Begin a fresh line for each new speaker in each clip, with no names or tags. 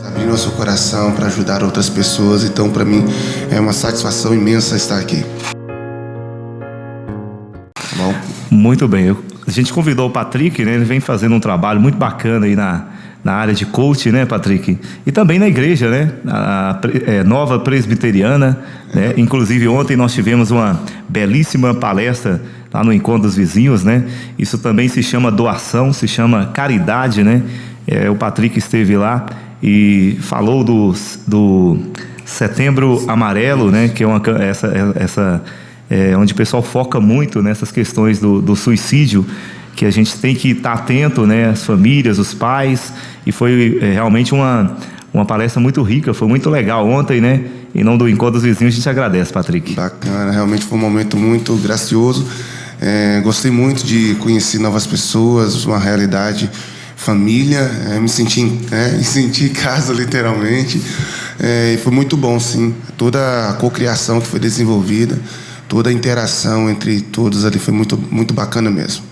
Abrir nosso coração para ajudar outras pessoas. Então, para mim, é uma satisfação imensa estar aqui. Tá bom?
Muito bem. A gente convidou o Patrick, né? Ele vem fazendo um trabalho muito bacana aí na área de coach, né, Patrick? E também na igreja, né? Nova Presbiteriana, né? Inclusive, ontem nós tivemos uma belíssima palestra lá no Encontro dos Vizinhos, né? Isso também se chama doação, se chama caridade, né? O Patrick esteve lá e falou do Setembro Amarelo, né? Que é onde o pessoal foca muito nessas questões do suicídio, que a gente tem que estar atento, né? As famílias, os pais, e foi realmente uma palestra muito rica, foi muito legal ontem, né? Em nome do Encontro dos Vizinhos, a gente agradece, Patrick.
Bacana, realmente foi um momento muito gracioso. Gostei muito de conhecer novas pessoas, uma realidade, família, me senti em casa, literalmente. E foi muito bom, sim. Toda a cocriação que foi desenvolvida, toda a interação entre todos ali foi muito, muito bacana mesmo.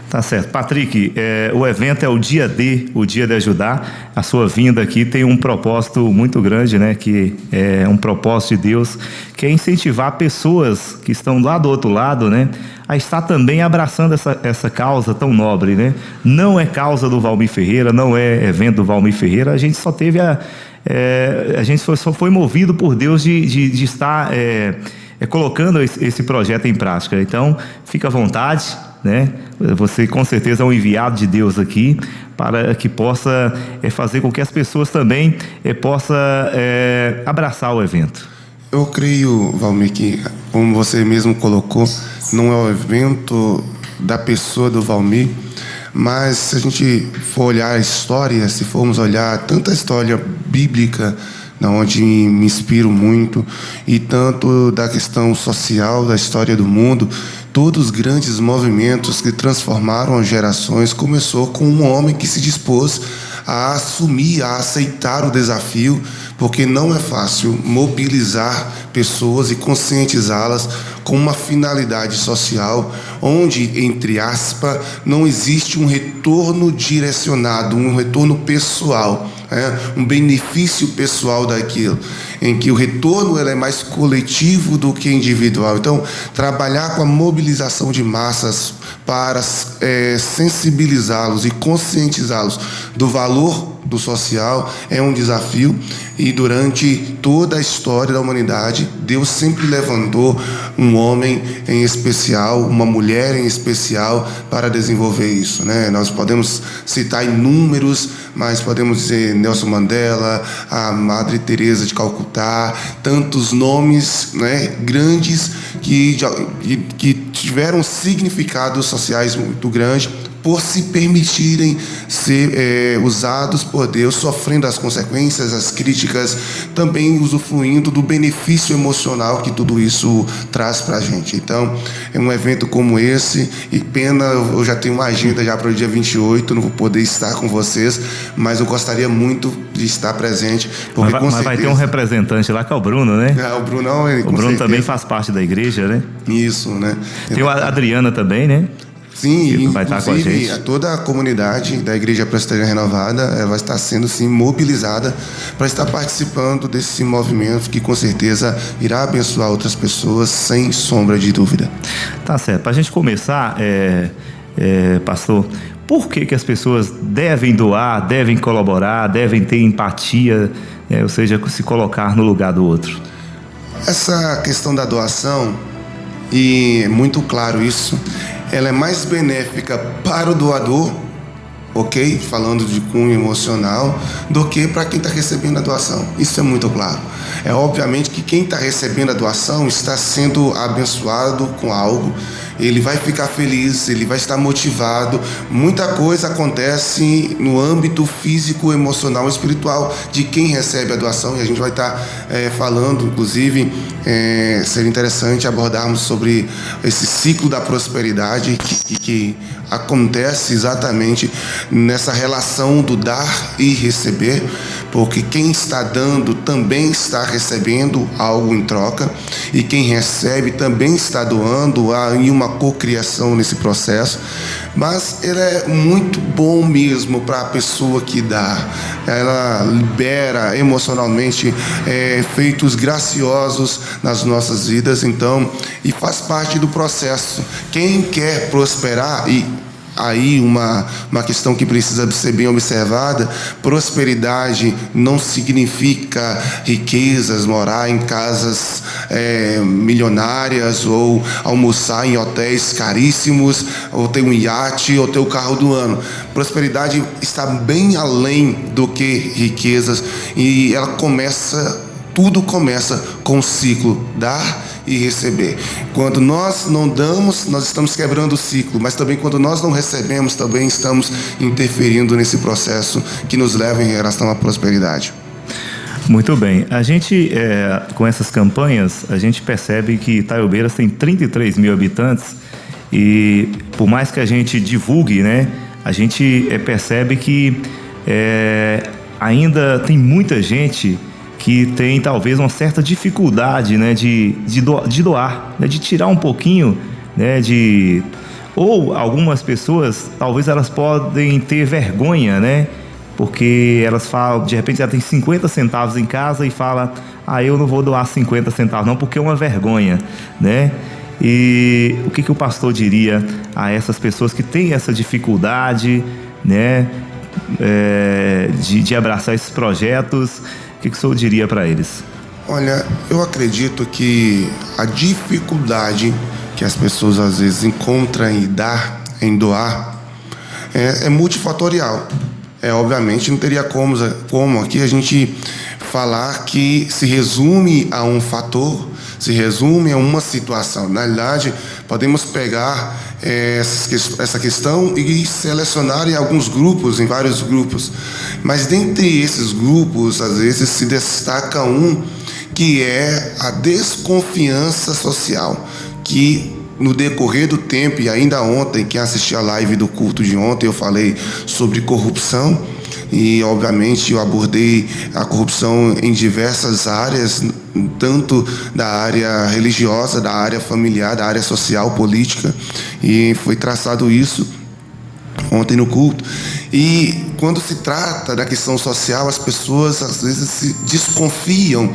Tá certo. Patrick, o evento é o Dia de Ajudar. A sua vinda aqui tem um propósito muito grande, né? Que é um propósito de Deus, que é incentivar pessoas que estão lá do outro lado, né? A estar também abraçando essa causa tão nobre, né? Não é causa do Valmir Ferreira, não é evento do Valmir Ferreira. A gente só teve a gente só foi movido por Deus de estar colocando esse projeto em prática. Então, fica à vontade, né? Você com certeza é um enviado de Deus aqui para que possa fazer com que as pessoas também possam abraçar o evento.
Eu creio, Valmir, que, como você mesmo colocou, não é o evento da pessoa do Valmir, mas se a gente for olhar a história, se formos olhar tanta história bíblica, onde me inspiro muito, e tanto da questão social, da história do mundo, todos os grandes movimentos que transformaram as gerações começou com um homem que se dispôs a assumir, a aceitar o desafio, porque não é fácil mobilizar pessoas e conscientizá-las com uma finalidade social, onde, entre aspas, não existe um retorno direcionado, um retorno pessoal, um benefício pessoal daquilo, em que o retorno é mais coletivo do que individual. Então, trabalhar com a mobilização de massas para sensibilizá-los e conscientizá-los do valor do social é um desafio, e durante toda a história da humanidade, Deus sempre levantou um homem em especial, uma mulher em especial para desenvolver isso, né? Nós podemos citar inúmeros, mas podemos dizer Nelson Mandela, a Madre Teresa de Calcutá, tantos nomes, né, grandes que tiveram significados sociais muito grandes, por se permitirem ser usados por Deus, sofrendo as consequências, as críticas, também usufruindo do benefício emocional que tudo isso traz para a gente. Então, é um evento como esse, e pena, eu já tenho uma agenda já para o dia 28, não vou poder estar com vocês, mas eu gostaria muito de estar presente, porque
mas vai ter um representante lá, que é o Bruno, né?
O Bruno
também faz parte da igreja, né?
Isso, né?
Tem a Adriana também, né?
Sim,
vai estar com a gente.
Toda a comunidade da Igreja Presbiteriana Renovada vai estar sendo, sim, mobilizada para estar participando desse movimento que, com certeza, irá abençoar outras pessoas, sem sombra de dúvida.
Tá certo. Para a gente começar, pastor, por que as pessoas devem doar, devem colaborar, devem ter empatia, ou seja, se colocar no lugar do outro?
Essa questão da doação, e é muito claro isso, ela é mais benéfica para o doador, ok? Falando de cunho emocional, do que para quem está recebendo a doação. Isso é muito claro. É obviamente que quem está recebendo a doação está sendo abençoado com algo, ele vai ficar feliz, ele vai estar motivado. Muita coisa acontece no âmbito físico, emocional e espiritual de quem recebe a doação, e a gente vai estar falando, inclusive, seria interessante abordarmos sobre esse ciclo da prosperidade que acontece exatamente nessa relação do dar e receber, porque quem está dando também está recebendo algo em troca, e quem recebe também está doando, há uma cocriação nesse processo. Mas ele é muito bom mesmo para a pessoa que dá. Ela libera emocionalmente efeitos graciosos nas nossas vidas, então, e faz parte do processo. Quem quer prosperar, e aí uma questão que precisa ser bem observada: prosperidade não significa riquezas, morar em casas milionárias, ou almoçar em hotéis caríssimos, ou ter um iate, ou ter o carro do ano. Prosperidade está bem além do que riquezas, e tudo começa com o ciclo dar e receber. Quando nós não damos, nós estamos quebrando o ciclo, mas também quando nós não recebemos, também estamos interferindo nesse processo que nos leva em relação à prosperidade.
Muito bem. A gente, com essas campanhas, a gente percebe que Itaiobeiras tem 33 mil habitantes, e por mais que a gente divulgue, né, a gente percebe que ainda tem muita gente que tem talvez uma certa dificuldade, né, de doar, né, de tirar um pouquinho, né, ou algumas pessoas, talvez elas podem ter vergonha, né, porque elas falam, de repente ela tem 50 centavos em casa e fala: eu não vou doar 50 centavos não, porque é uma vergonha, né? E o que o pastor diria a essas pessoas que têm essa dificuldade, né, de abraçar esses projetos? O que o senhor diria para eles?
Olha, eu acredito que a dificuldade que as pessoas às vezes encontram em doar é multifatorial. Obviamente não teria como aqui a gente falar que se resume a um fator, se resume a uma situação. Na realidade, podemos pegar essa questão e selecionar em vários grupos. Mas dentre esses grupos, às vezes se destaca um, que é a desconfiança social, que no decorrer do tempo, e ainda ontem, quem assistiu a live do culto de ontem, eu falei sobre corrupção, e obviamente eu abordei a corrupção em diversas áreas, tanto da área religiosa, da área familiar, da área social, política, e foi traçado isso ontem no culto. E quando se trata da questão social, as pessoas às vezes se desconfiam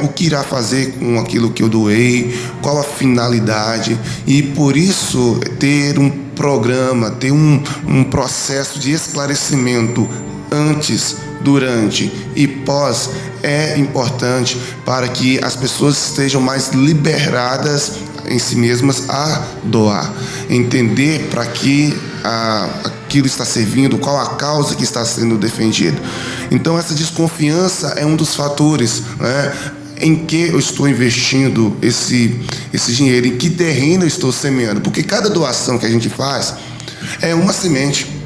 o que irá fazer com aquilo que eu doei, qual a finalidade, e por isso ter um programa, ter um processo de esclarecimento antes, durante e pós é importante para que as pessoas estejam mais liberadas em si mesmas a doar, entender para que aquilo está servindo, qual a causa que está sendo defendida. Então essa desconfiança é um dos fatores, né? Em que eu estou investindo esse dinheiro, em que terreno eu estou semeando, porque cada doação que a gente faz é uma semente.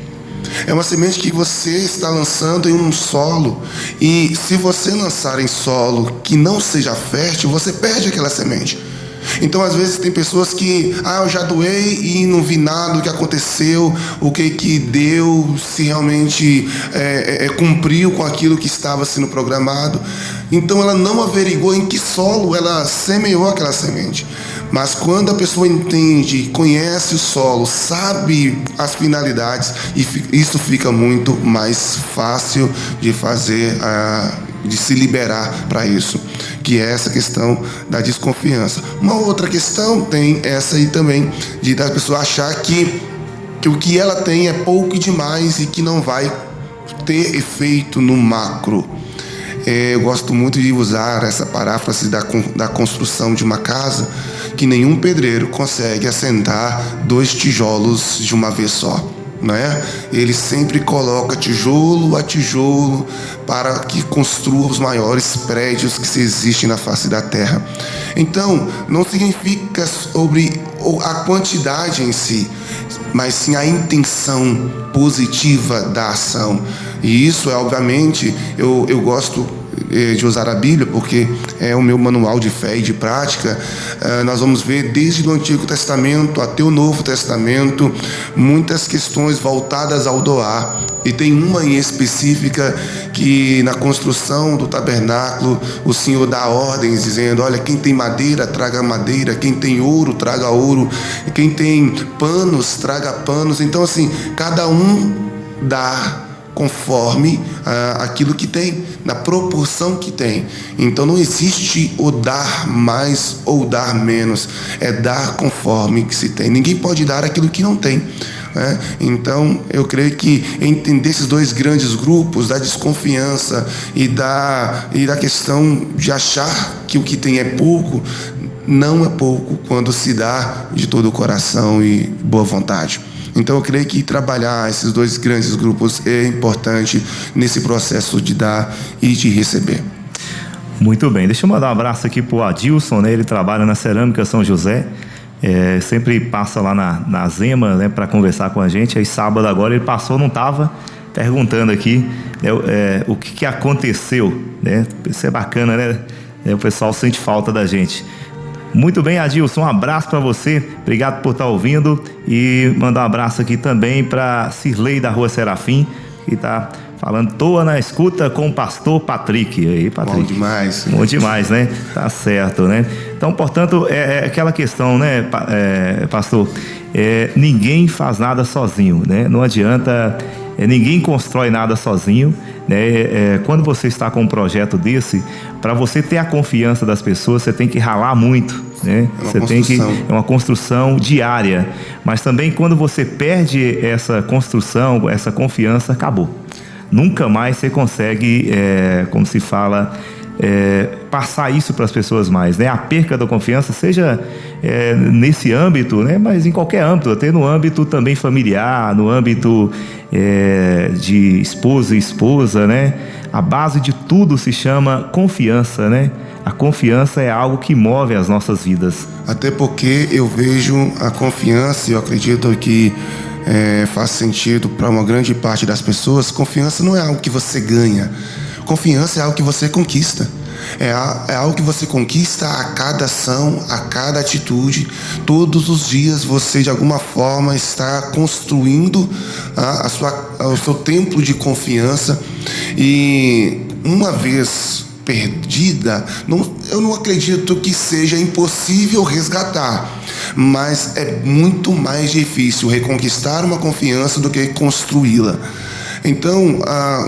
É uma semente que você está lançando em um solo, e se você lançar em solo que não seja fértil, você perde aquela semente. Então, às vezes, tem pessoas que, eu já doei e não vi nada, o que aconteceu, o que deu, se realmente cumpriu com aquilo que estava sendo programado. Então, ela não averigou em que solo ela semeou aquela semente. Mas quando a pessoa entende, conhece o solo, sabe as finalidades, isso fica muito mais fácil de fazer, de se liberar para isso, que é essa questão da desconfiança. Uma outra questão tem essa aí também, da pessoa achar que o que ela tem é pouco e demais e que não vai ter efeito no macro. Eu gosto muito de usar essa paráfrase da construção de uma casa, que nenhum pedreiro consegue assentar 2 tijolos de uma vez só, né? Ele sempre coloca tijolo a tijolo para que construa os maiores prédios que existem na face da terra. Então, não significa sobre a quantidade em si, mas sim a intenção positiva da ação. E isso obviamente, eu gosto de usar a Bíblia, porque é o meu manual de fé e de prática. Nós vamos ver desde o Antigo Testamento até o Novo Testamento muitas questões voltadas ao doar, e tem uma em específica que na construção do tabernáculo o Senhor dá ordens dizendo: olha, quem tem madeira, traga madeira, quem tem ouro, traga ouro, quem tem panos, traga panos. Então assim, cada um dá conforme aquilo que tem, na proporção que tem. Então não existe o dar mais ou dar menos, é dar conforme que se tem. Ninguém pode dar aquilo que não tem, né? Então eu creio que entender esses dois grandes grupos, da desconfiança e da questão de achar que o que tem é pouco, não é pouco quando se dá de todo o coração e boa vontade. Então eu creio que trabalhar esses dois grandes grupos é importante nesse processo de dar e de receber.
Muito bem, deixa eu mandar um abraço aqui para o Adilson, né? Ele trabalha na Cerâmica São José, sempre passa lá na Zema, né, para conversar com a gente. Aí sábado agora ele passou, não estava, perguntando aqui, né, o que aconteceu, né? Isso é bacana, né? O pessoal sente falta da gente. Muito bem, Adilson, um abraço para você, obrigado por estar ouvindo, e mandar um abraço aqui também para Cirlei da Rua Serafim, que está falando: toa na escuta com o pastor Patrick. E aí, Patrick?
Bom demais.
Bom demais, né? Tá certo, né? Então, portanto, é aquela questão, né, pastor? Ninguém faz nada sozinho, né? Não adianta, ninguém constrói nada sozinho, né? Quando você está com um projeto desse, para você ter a confiança das pessoas, você tem que ralar muito, né? É uma construção diária. Mas também, quando você perde essa construção, essa confiança, acabou. Nunca mais você consegue, como se fala, passar isso para as pessoas mais, né? A perca da confiança, seja nesse âmbito, né? Mas em qualquer âmbito, até no âmbito também familiar, no âmbito de esposa e esposa, né? A base de tudo se chama confiança, né? A confiança é algo que move as nossas vidas.
Até porque eu vejo a confiança, e eu acredito que faz sentido para uma grande parte das pessoas. Confiança não é algo que você ganha. Confiança é algo que você conquista. É algo que você conquista a cada ação, a cada atitude. Todos os dias você, de alguma forma, está construindo o seu templo de confiança. E uma vez perdida, eu não acredito que seja impossível resgatar, mas é muito mais difícil reconquistar uma confiança do que construí-la. Então,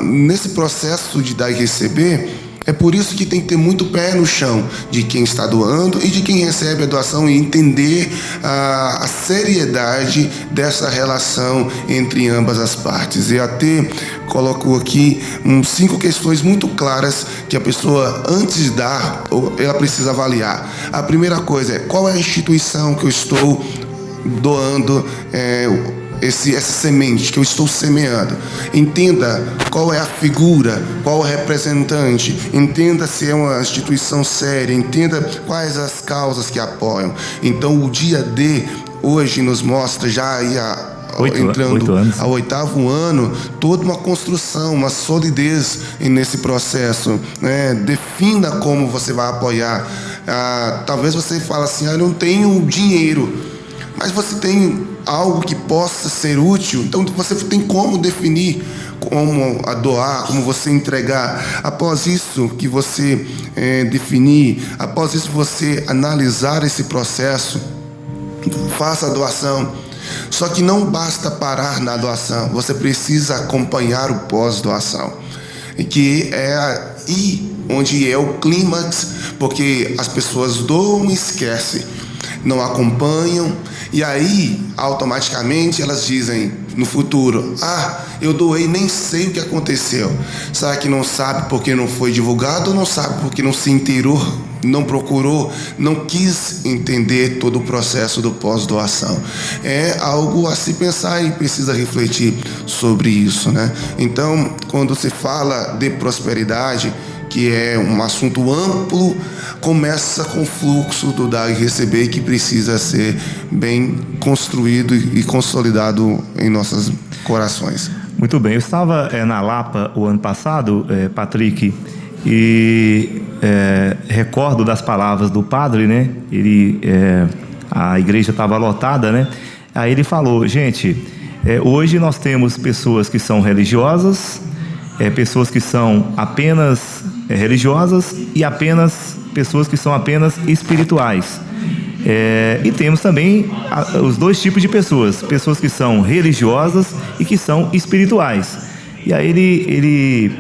nesse processo de dar e receber, é por isso que tem que ter muito pé no chão de quem está doando e de quem recebe a doação, e entender a seriedade dessa relação entre ambas as partes. E até coloco aqui 5 questões muito claras que a pessoa, antes de dar, ela precisa avaliar. A primeira coisa é: qual é a instituição que eu estou doando essa semente que eu estou semeando? Entenda qual é a figura, qual é o representante, entenda se é uma instituição séria, entenda quais as causas que apoiam. Então o dia D hoje nos mostra, já aí entrando ao 8º ano, toda uma construção, uma solidez nesse processo, né? Defina como você vai apoiar. Talvez você fale assim: eu não tenho dinheiro, mas você tem algo que possa ser útil. Então você tem como definir como a doar, como você entregar. Após isso que você definir, após isso você analisar esse processo, faça a doação. Só que não basta parar na doação, você precisa acompanhar o pós-doação, que é aí onde é o clímax, porque as pessoas doam e esquecem, não acompanham, e aí automaticamente elas dizem no futuro: eu doei, nem sei o que aconteceu. Será que não sabe porque não foi divulgado, ou não sabe porque não se inteirou, não procurou, não quis entender todo o processo do pós-doação? É algo a se pensar e precisa refletir sobre isso, né? Então, quando se fala de prosperidade, que é um assunto amplo, começa com o fluxo do dar e receber, que precisa ser bem construído e consolidado em nossos corações.
Muito bem, eu estava na Lapa o ano passado, Patrick, e recordo das palavras do padre, né? A igreja estava lotada, né? Aí ele falou: gente, hoje nós temos pessoas que são religiosas, pessoas que são apenas religiosas e pessoas que são apenas espirituais. E temos também os dois tipos de pessoas que são religiosas e que são espirituais. E aí ele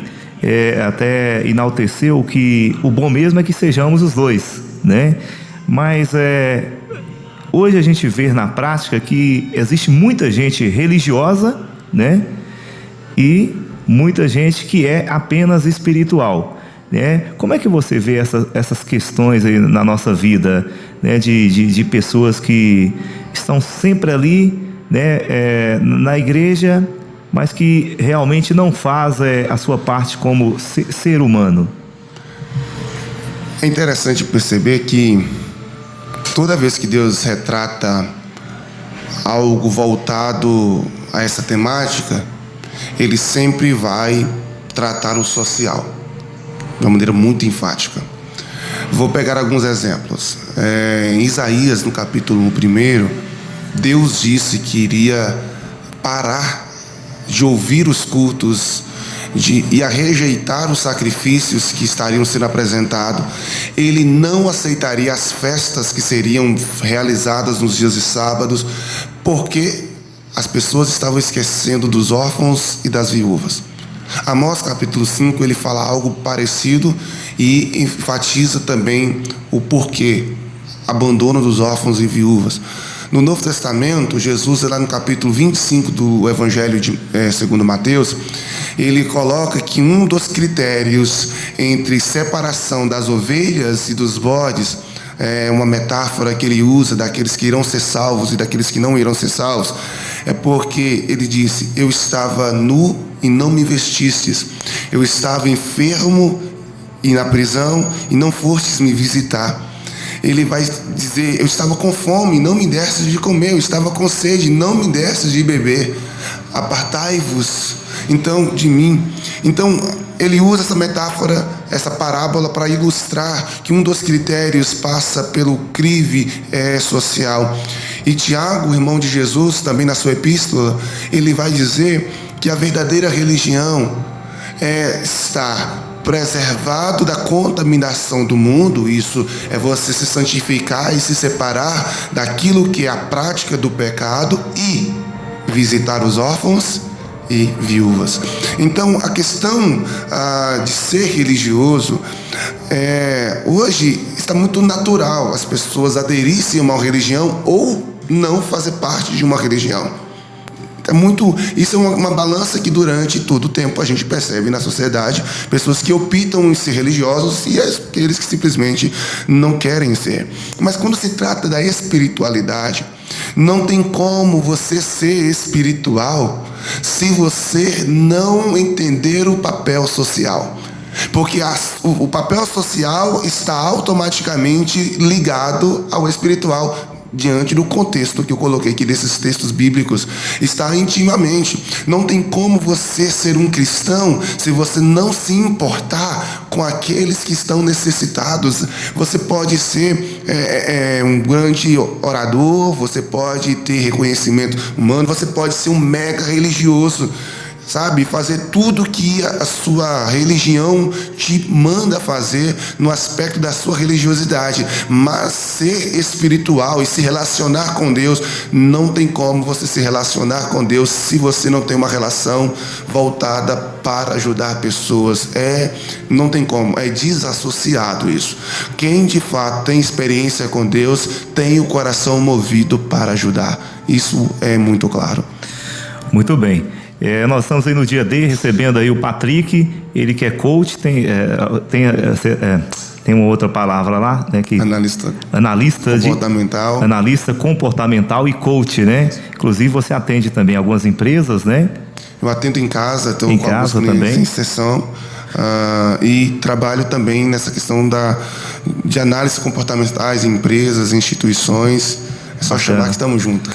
até enalteceu que o bom mesmo é que sejamos os dois, né? Mas hoje a gente vê na prática que existe muita gente religiosa, né? E muita gente que é apenas espiritual. Como é que você vê essas questões aí na nossa vida, né, de pessoas que estão sempre ali, né, na igreja, mas que realmente não faz a sua parte como ser humano?
É interessante perceber que toda vez que Deus retrata algo voltado a essa temática, Ele sempre vai tratar o social de uma maneira muito enfática. Vou pegar alguns exemplos. Em Isaías, no capítulo 1, Deus disse que iria parar de ouvir os cultos, ia rejeitar os sacrifícios que estariam sendo apresentados. Ele não aceitaria as festas que seriam realizadas nos dias de sábados, porque as pessoas estavam esquecendo dos órfãos e das viúvas. Amós capítulo 5, ele fala algo parecido e enfatiza também o porquê, abandono dos órfãos e viúvas. No Novo Testamento, Jesus, lá no capítulo 25 do Evangelho segundo Mateus, ele coloca que um dos critérios entre separação das ovelhas e dos bodes, uma metáfora que ele usa daqueles que irão ser salvos e daqueles que não irão ser salvos, é porque ele disse: eu estava nu e não me vestistes, eu estava enfermo e na prisão e não fostes me visitar. Ele vai dizer: eu estava com fome e não me destes de comer, eu estava com sede e não me destes de beber, apartai-vos então de mim. Então ele usa essa metáfora, essa parábola, para ilustrar que um dos critérios passa pelo crive social. E Tiago, irmão de Jesus, também na sua epístola, ele vai dizer que a verdadeira religião está preservado da contaminação do mundo. Isso é você se santificar e se separar daquilo que é a prática do pecado e visitar os órfãos e viúvas. Então a questão de ser religioso hoje está muito natural as pessoas aderirem a uma religião ou não fazer parte de uma religião. Isso é uma balança que durante todo o tempo a gente percebe na sociedade, pessoas que optam em ser religiosos e aqueles que simplesmente não querem ser. Mas quando se trata da espiritualidade, não tem como você ser espiritual se você não entender o papel social. Porque o papel social está automaticamente ligado ao espiritual, diante do contexto que eu coloquei aqui desses textos bíblicos, está intimamente. Não tem como você ser um cristão se você não se importar com aqueles que estão necessitados. Você pode ser um grande orador, você pode ter reconhecimento humano, você pode ser um mega religioso, sabe, fazer tudo que a sua religião te manda fazer no aspecto da sua religiosidade, mas ser espiritual e se relacionar com Deus, não tem como você se relacionar com Deus se você não tem uma relação voltada para ajudar pessoas. Não tem como, é desassociado isso. Quem de fato tem experiência com Deus tem o coração movido para ajudar. Isso é muito claro.
Muito bem. Nós estamos aí no dia D, recebendo aí o Patrick, ele que é coach, tem uma outra palavra lá, né? Analista comportamental e coach, né? Inclusive você atende também algumas empresas, né?
Eu atendo em casa, estou com alguns clientes em sessão, e trabalho também nessa questão de análise comportamentais em empresas, instituições. É só chamar que estamos juntos.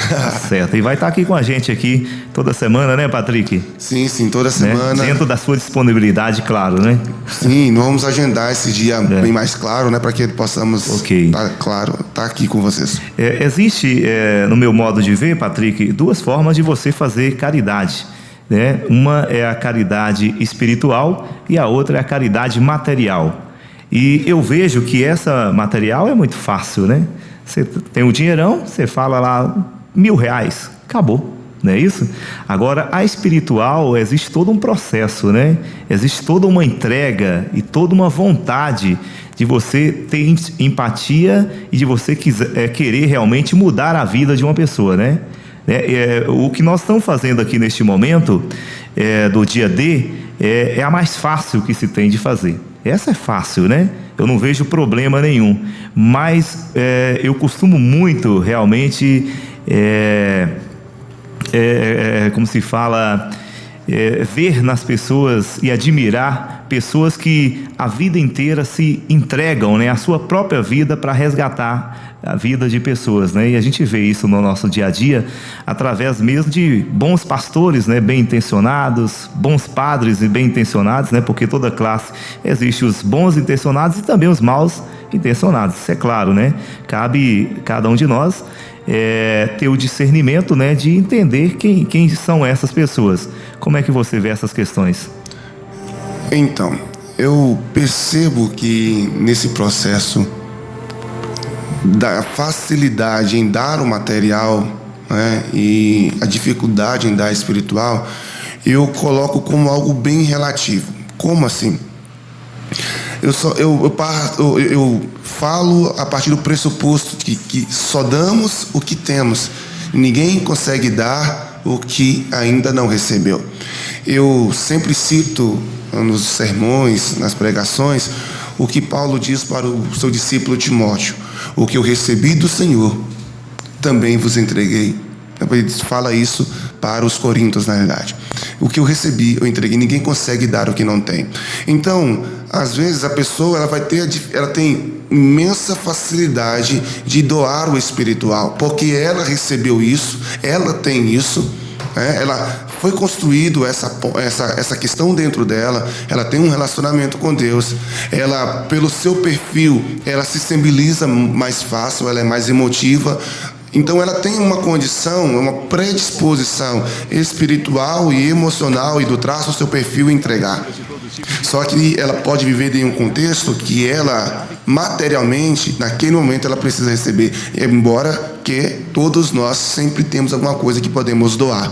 Certo. E vai estar aqui com a gente aqui toda semana, né, Patrick?
Sim, toda semana.
Né? Dentro da sua disponibilidade, claro, né?
Sim, nós vamos agendar esse dia bem mais claro, né, para que possamos estar aqui com vocês.
Existe, no meu modo de ver, Patrick, duas formas de você fazer caridade. Né? Uma é a caridade espiritual e a outra é a caridade material. E eu vejo que essa material é muito fácil, né? Você tem um dinheirão, você fala lá R$1.000, acabou, não é isso? Agora, a espiritual, existe todo um processo, né? Existe toda uma entrega e toda uma vontade de você ter empatia e de você querer realmente mudar a vida de uma pessoa, né? O que nós estamos fazendo aqui neste momento do dia D é a mais fácil que se tem de fazer. Essa é fácil, né? Eu não vejo problema nenhum. Mas eu costumo muito, realmente, como se fala, ver nas pessoas e admirar pessoas que a vida inteira se entregam, né, a sua própria vida para resgatar a vida de pessoas, né? E a gente vê isso no nosso dia a dia através mesmo de bons pastores, né, bem intencionados, bons padres e bem intencionados, né? Porque toda classe existe os bons intencionados e também os maus intencionados. Isso é claro, né? Cabe cada um de nós ter o discernimento, né, de entender quem são essas pessoas. Como é que você vê essas questões?
Então, eu percebo que nesse processo da facilidade em dar o material, né, e a dificuldade em dar espiritual, eu coloco como algo bem relativo. Como assim? Eu falo a partir do pressuposto que só damos o que temos. Ninguém consegue dar o que ainda não recebeu. Eu sempre cito nos sermões, nas pregações, o que Paulo diz para o seu discípulo Timóteo: o que eu recebi do Senhor, também vos entreguei. Ele fala isso para os coríntios, na verdade. O que eu recebi, eu entreguei. Ninguém consegue dar o que não tem. Então, às vezes, a pessoa ela tem imensa facilidade de doar o espiritual, porque ela recebeu isso, ela tem isso, ela foi construído essa questão dentro dela, ela tem um relacionamento com Deus, ela, pelo seu perfil, ela se sensibiliza mais fácil, ela é mais emotiva. Então ela tem uma condição, uma predisposição espiritual e emocional e do traço do seu perfil entregar. Só que ela pode viver em um contexto que ela, materialmente, naquele momento ela precisa receber, embora que todos nós sempre temos alguma coisa que podemos doar.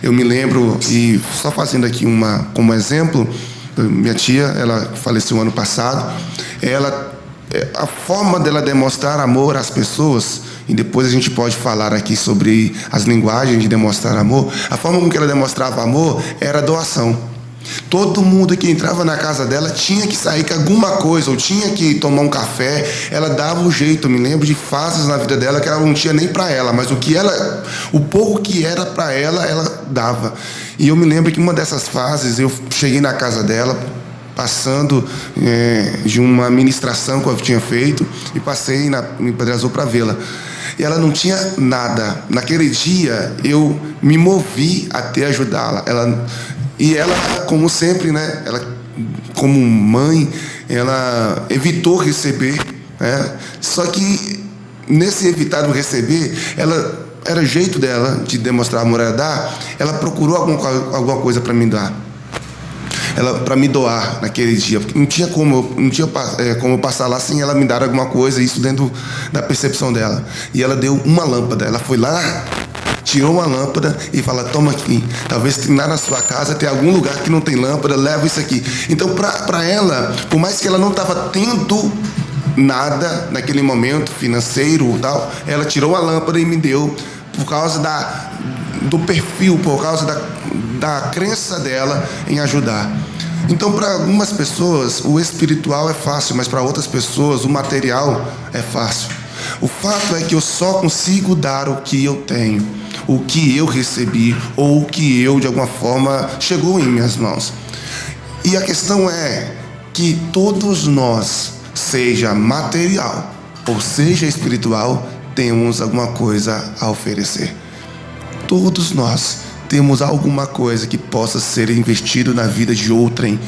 Eu me lembro, e só fazendo aqui como exemplo, minha tia, ela faleceu ano passado, a forma dela demonstrar amor às pessoas, e depois a gente pode falar aqui sobre as linguagens de demonstrar amor, a forma com que ela demonstrava amor era doação. Todo mundo que entrava na casa dela tinha que sair com alguma coisa, ou tinha que tomar um café, ela dava um jeito. Eu me lembro de fases na vida dela que ela não tinha nem para ela, mas o pouco que era para ela, ela dava. E eu me lembro que uma dessas fases, eu cheguei na casa dela, passando de uma ministração que eu tinha feito, e passei em Pedra Azul para vê-la. E ela não tinha nada. Naquele dia, eu me movi até ajudá-la. E ela, como sempre, né, ela, como mãe, ela evitou receber, né? Só que, nesse evitar de receber, era jeito dela de demonstrar amor a dar, ela procurou alguma coisa para me dar. Para me doar naquele dia, porque não tinha como passar lá sem ela me dar alguma coisa, isso dentro da percepção dela. E ela deu uma lâmpada, ela foi lá, tirou uma lâmpada e falou: toma aqui, talvez tenha lá na sua casa, tem algum lugar que não tem lâmpada, leva isso aqui. Então, para ela, por mais que ela não estava tendo nada naquele momento financeiro ou tal, ela tirou a lâmpada e me deu, por causa do perfil, por causa da crença dela em ajudar. Então, para algumas pessoas o espiritual é fácil, mas para outras pessoas o material é fácil. O fato é que eu só consigo dar o que eu tenho, o que eu recebi, ou o que de alguma forma chegou em minhas mãos. E a questão é que todos nós, seja material ou seja espiritual, temos alguma coisa a oferecer. Todos nós temos alguma coisa que possa ser investido na vida de outrem.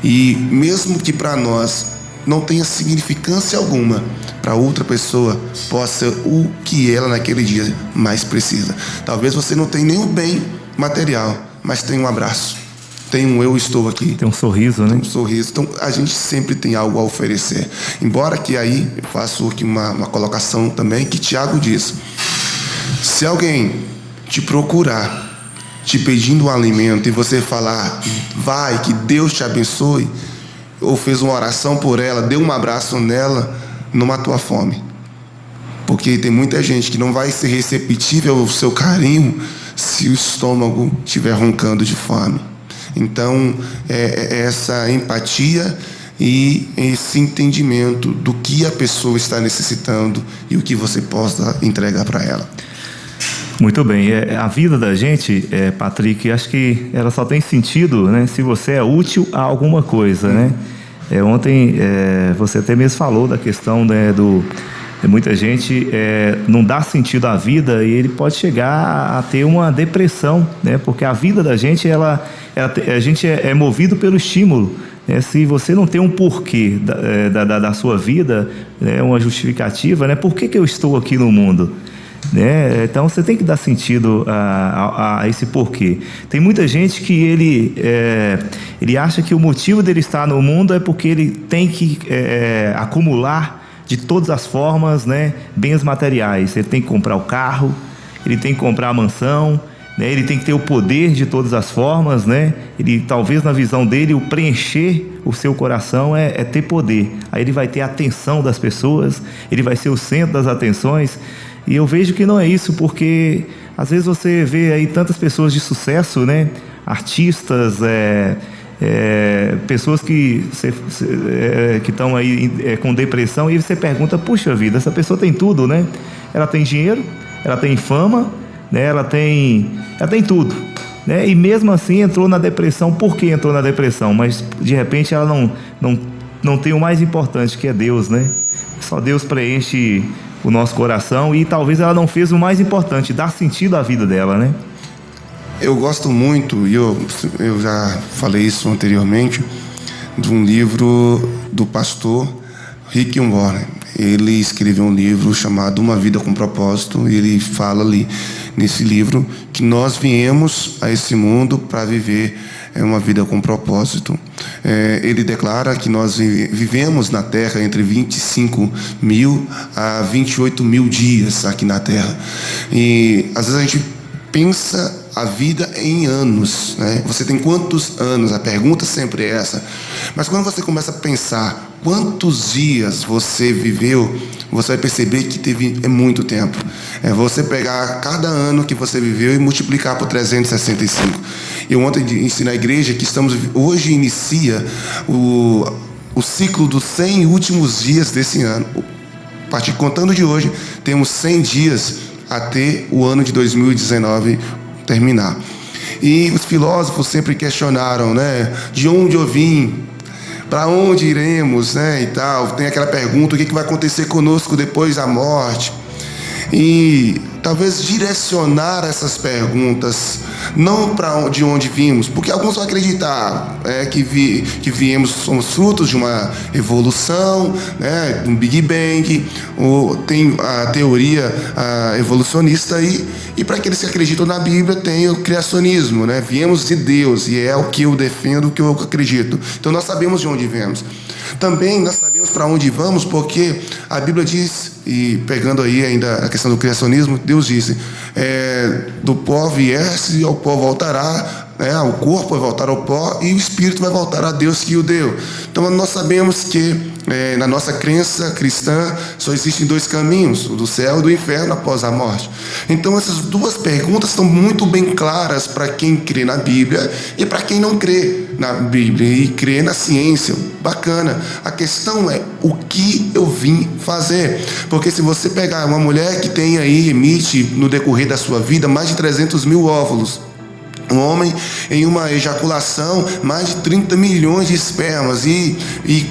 E mesmo que para nós não tenha significância alguma, para outra pessoa possa ser o que ela naquele dia mais precisa. Talvez você não tenha nenhum bem material, mas tem um abraço, tem um eu estou aqui,
tem um sorriso, né?
Tem um sorriso. Então a gente sempre tem algo a oferecer. Embora que aí eu faço aqui uma colocação também que Tiago diz: se alguém te procurar te pedindo um alimento e você falar, vai, que Deus te abençoe, ou fez uma oração por ela, deu um abraço nela, não matou a fome. Porque tem muita gente que não vai ser receptível ao seu carinho se o estômago estiver roncando de fome. Então, essa empatia e esse entendimento do que a pessoa está necessitando e o que você possa entregar para ela.
Muito bem. A vida da gente, Patrick, acho que ela só tem sentido, né, se você é útil a alguma coisa, né? Ontem você até mesmo falou da questão, né, muita gente não dá sentido à vida e ele pode chegar a ter uma depressão, né? Porque a vida da gente, a gente é movido pelo estímulo. Se você não tem um porquê da sua vida, uma justificativa, né? Por que eu estou aqui no mundo? Então você tem que dar sentido a esse porquê. Tem muita gente que ele acha que o motivo dele estar no mundo é porque ele tem que acumular de todas as formas, né, bens materiais. Ele tem que comprar o carro, ele tem que comprar a mansão, né, ele tem que ter o poder de todas as formas, né? Ele, talvez na visão dele, o preencher o seu coração é ter poder. Aí ele vai ter a atenção das pessoas, ele vai ser o centro das atenções. E eu vejo que não é isso, porque às vezes você vê aí tantas pessoas de sucesso, né? Artistas, pessoas que estão aí com depressão, e você pergunta, puxa vida, essa pessoa tem tudo, né? Ela tem dinheiro, ela tem fama, né? Ela tem tudo, né? E mesmo assim entrou na depressão. Por que entrou na depressão? Mas de repente ela não tem o mais importante, que é Deus, né? Só Deus preenche o nosso coração, e talvez ela não fez o mais importante, dar sentido à vida dela, né?
Eu gosto muito, e eu já falei isso anteriormente, de um livro do pastor Rick Warren. Ele escreveu um livro chamado Uma Vida com Propósito, e ele fala ali nesse livro que nós viemos a esse mundo para viver uma vida com propósito. Ele declara que nós vivemos na Terra entre 25 mil a 28 mil dias aqui na Terra. E às vezes a gente pensa a vida em anos, né? Você tem quantos anos? A pergunta sempre é essa. Mas quando você começa a pensar quantos dias você viveu, você vai perceber que é muito tempo. É você pegar cada ano que você viveu e multiplicar por 365. Eu ontem disse na igreja que hoje inicia o ciclo dos 100 últimos dias desse ano. A partir contando de hoje, temos 100 dias até o ano de 2019 terminar. E os filósofos sempre questionaram, né? De onde eu vim? Para onde iremos, né? E tal. Tem aquela pergunta: o que vai acontecer conosco depois da morte? E talvez direcionar essas perguntas, não para de onde vimos, porque alguns vão acreditar que viemos, somos frutos de uma evolução, né, um Big Bang, ou tem a teoria evolucionista aí, e para aqueles que acreditam na Bíblia tem o criacionismo, né, viemos de Deus, e é o que eu defendo, o que eu acredito. Então nós sabemos de onde viemos. Também nós sabemos para onde vamos, porque a Bíblia diz, e pegando aí ainda a questão do criacionismo, Deus disse, do pó viesse e ao pó voltará, né? O corpo vai voltar ao pó e o espírito vai voltar a Deus que o deu. Então nós sabemos que na nossa crença cristã só existem dois caminhos, o do céu e do inferno após a morte. Então essas duas perguntas estão muito bem claras para quem crê na Bíblia e para quem não crê na Bíblia e crê na ciência. Bacana. A questão é o que eu vim fazer. Porque se você pegar uma mulher que tem aí, emite no decorrer da sua vida mais de 300 mil óvulos, Um homem em uma ejaculação, mais de 30 milhões de espermas, e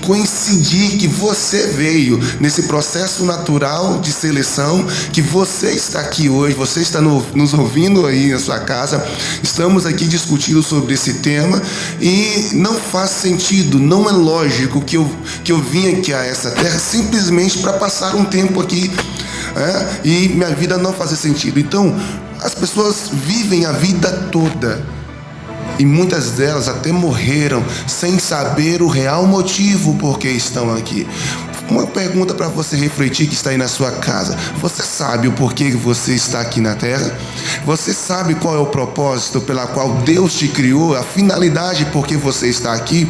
coincidir que você veio nesse processo natural de seleção, que você está aqui hoje, você está nos ouvindo aí na sua casa, estamos aqui discutindo sobre esse tema, e não faz sentido, não é lógico que eu vim aqui a essa terra simplesmente para passar um tempo aqui, e minha vida não fazer sentido. Então, as pessoas vivem a vida toda, e muitas delas até morreram sem saber o real motivo por que estão aqui. Uma pergunta para você refletir, que está aí na sua casa: você sabe o porquê que você está aqui na terra? Você sabe qual é o propósito pela qual Deus te criou, a finalidade por que você está aqui?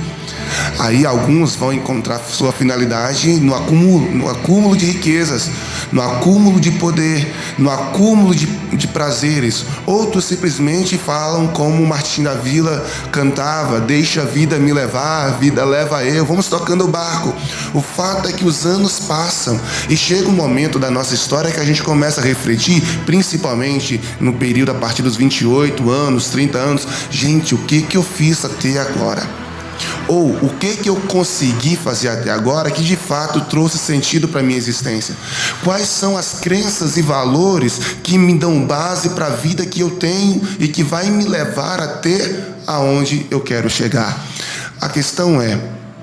Aí alguns vão encontrar sua finalidade no acúmulo de riquezas, no acúmulo de poder, no acúmulo de prazeres. Outros simplesmente falam como Martim da Vila cantava: deixa a vida me levar, a vida leva eu, vamos tocando o barco. O fato é que os anos passam e chega um momento da nossa história que a gente começa a refletir, principalmente no período a partir dos 28 anos, 30 anos. Gente, o que eu fiz até agora? Ou o que eu consegui fazer até agora que de fato trouxe sentido para a minha existência? Quais são as crenças e valores que me dão base para a vida que eu tenho e que vai me levar até aonde eu quero chegar? A questão é: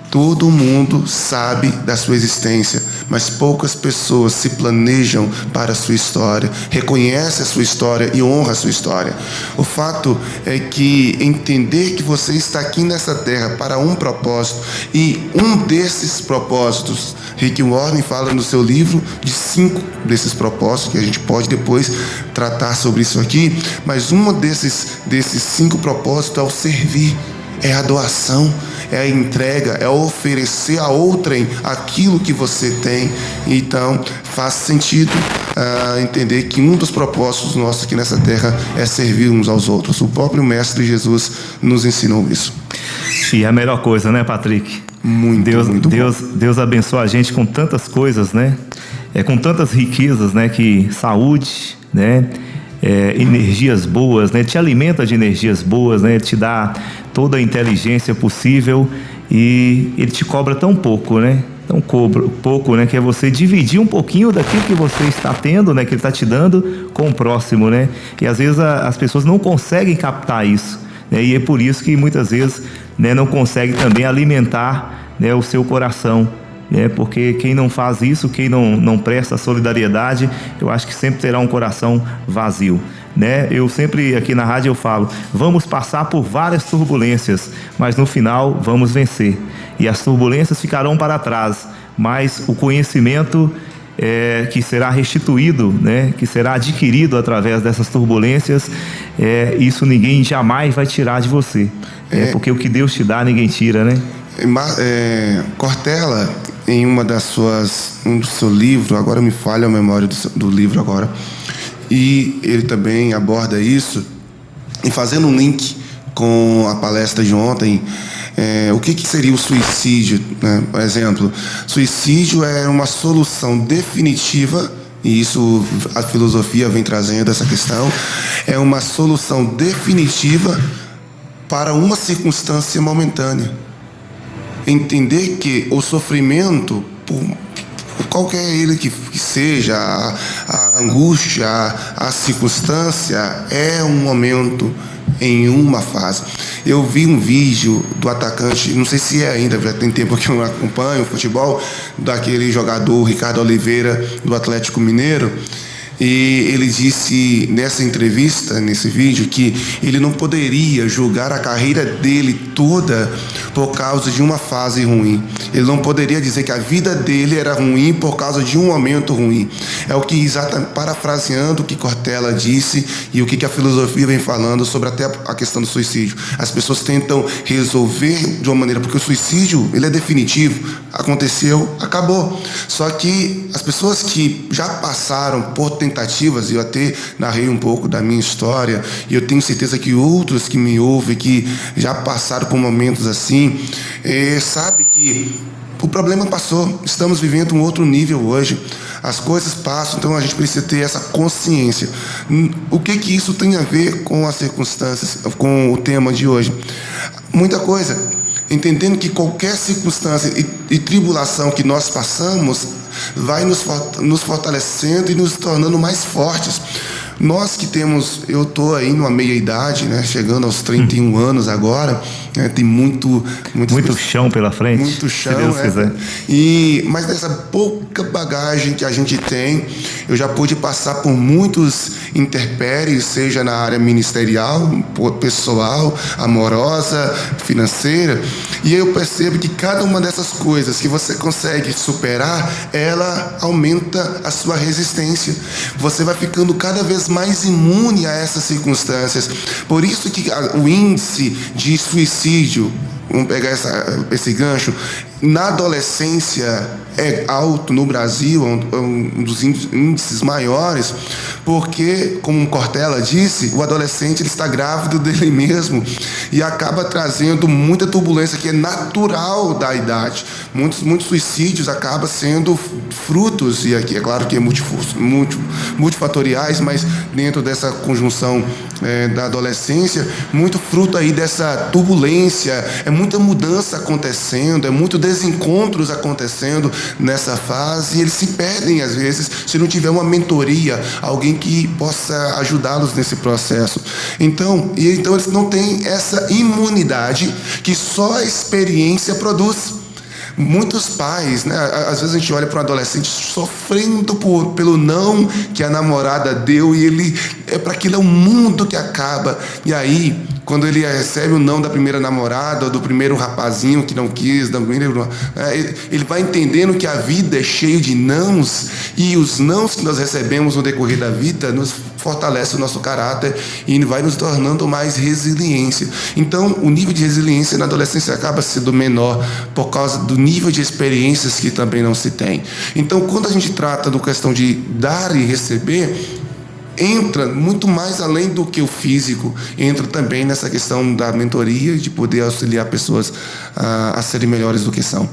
todo mundo sabe da sua existência, mas poucas pessoas se planejam para a sua história, reconhecem a sua história e honram a sua história. O fato é que entender que você está aqui nessa terra para um propósito, e um desses propósitos, Rick Warren fala no seu livro de 5 desses propósitos, que a gente pode depois tratar sobre isso aqui, mas um desses 5 propósitos é o servir, é a doação, é a entrega, é oferecer a outrem aquilo que você tem. Então faz sentido entender que um dos propósitos nossos aqui nessa terra é servir uns aos outros. O próprio Mestre Jesus nos ensinou isso.
E é a melhor coisa, né, Patrick?
Muito bom.
Deus abençoa a gente com tantas coisas, né? Com tantas riquezas, né? Que saúde, né? Energias boas, né? Te alimenta de energias boas, né? Ele te dá toda a inteligência possível, e ele te cobra tão pouco, né? Tão pouco, né? Que é você dividir um pouquinho daquilo que você está tendo, né? Que ele está te dando com o próximo, né? E às vezes as pessoas não conseguem captar isso, né? E é por isso que muitas vezes, né, não consegue também alimentar, né, o seu coração. Porque quem não faz isso, quem não presta solidariedade, eu acho que sempre terá um coração vazio, né? Eu sempre aqui na rádio eu falo: vamos passar por várias turbulências, mas no final vamos vencer, e as turbulências ficarão para trás, mas o conhecimento que será restituído, né, que será adquirido através dessas turbulências, isso ninguém jamais vai tirar de você, porque o que Deus te dá ninguém tira, né?
Cortella, em um do seu livro, agora me falha a memória do livro agora, e ele também aborda isso, e fazendo um link com a palestra de ontem, o que seria o suicídio, né? Por exemplo, suicídio é uma solução definitiva, e isso a filosofia vem trazendo essa questão, é uma solução definitiva para uma circunstância momentânea. Entender que o sofrimento, por qualquer ele que seja, a angústia, a circunstância, é um momento, em uma fase. Eu vi um vídeo do atacante, não sei se é ainda, já tem tempo que eu não acompanho o futebol, daquele jogador Ricardo Oliveira, do Atlético Mineiro. E ele disse nessa entrevista, nesse vídeo, que ele não poderia julgar a carreira dele toda por causa de uma fase ruim. Ele não poderia dizer que a vida dele era ruim por causa de um momento ruim. É o que, exatamente parafraseando o que Cortella disse e o que a filosofia vem falando sobre até a questão do suicídio. As pessoas tentam resolver de uma maneira, porque o suicídio, ele é definitivo, aconteceu, acabou. Só que as pessoas que já passaram por tentativas, eu até narrei um pouco da minha história, e eu tenho certeza que outros que me ouvem, que já passaram por momentos assim, sabe que o problema passou, estamos vivendo um outro nível hoje. As coisas passam, então a gente precisa ter essa consciência. O que isso tem a ver com as circunstâncias, com o tema de hoje? Muita coisa. Entendendo que qualquer circunstância e tribulação que nós passamos vai nos fortalecendo e nos tornando mais fortes. Nós que temos, eu estou aí numa meia-idade, né, chegando aos 31 anos agora, né, tem muito
chão pela frente.
Muito chão,
se Deus quiser.
Mas dessa pouca bagagem que a gente tem, eu já pude passar por muitos intempéries, seja na área ministerial, pessoal, amorosa, financeira, e eu percebo que cada uma dessas coisas que você consegue superar, ela aumenta a sua resistência. Você vai ficando cada vez mais imune a essas circunstâncias. Por isso que o índice de suicídio, vamos pegar esse gancho, na adolescência é alto no Brasil, é um dos índices maiores, porque, como Cortella disse, o adolescente ele está grávido dele mesmo e acaba trazendo muita turbulência que é natural da idade. Muitos suicídios acabam sendo frutos, e aqui é claro que é multifatoriais, mas dentro dessa conjunção da adolescência, muito fruto aí dessa turbulência, é muita mudança acontecendo, é muito desencontros acontecendo nessa fase, e eles se perdem às vezes se não tiver uma mentoria, alguém que possa ajudá-los nesse processo. Então eles não têm essa imunidade que só a experiência produz. Muitos pais, né, às vezes a gente olha para um adolescente sofrendo pelo não que a namorada deu, e ele para aquilo é um mundo que acaba. E aí, quando ele recebe o não da primeira namorada, ou do primeiro rapazinho que não quis, ele vai entendendo que a vida é cheia de nãos, e os nãos que nós recebemos no decorrer da vida nos fortalece o nosso caráter e vai nos tornando mais resiliência. Então, o nível de resiliência na adolescência acaba sendo menor por causa do nível de experiências que também não se tem. Então, quando a gente trata da questão de dar e receber, entra muito mais além do que o físico, entra também nessa questão da mentoria, de poder auxiliar pessoas a serem melhores do que são.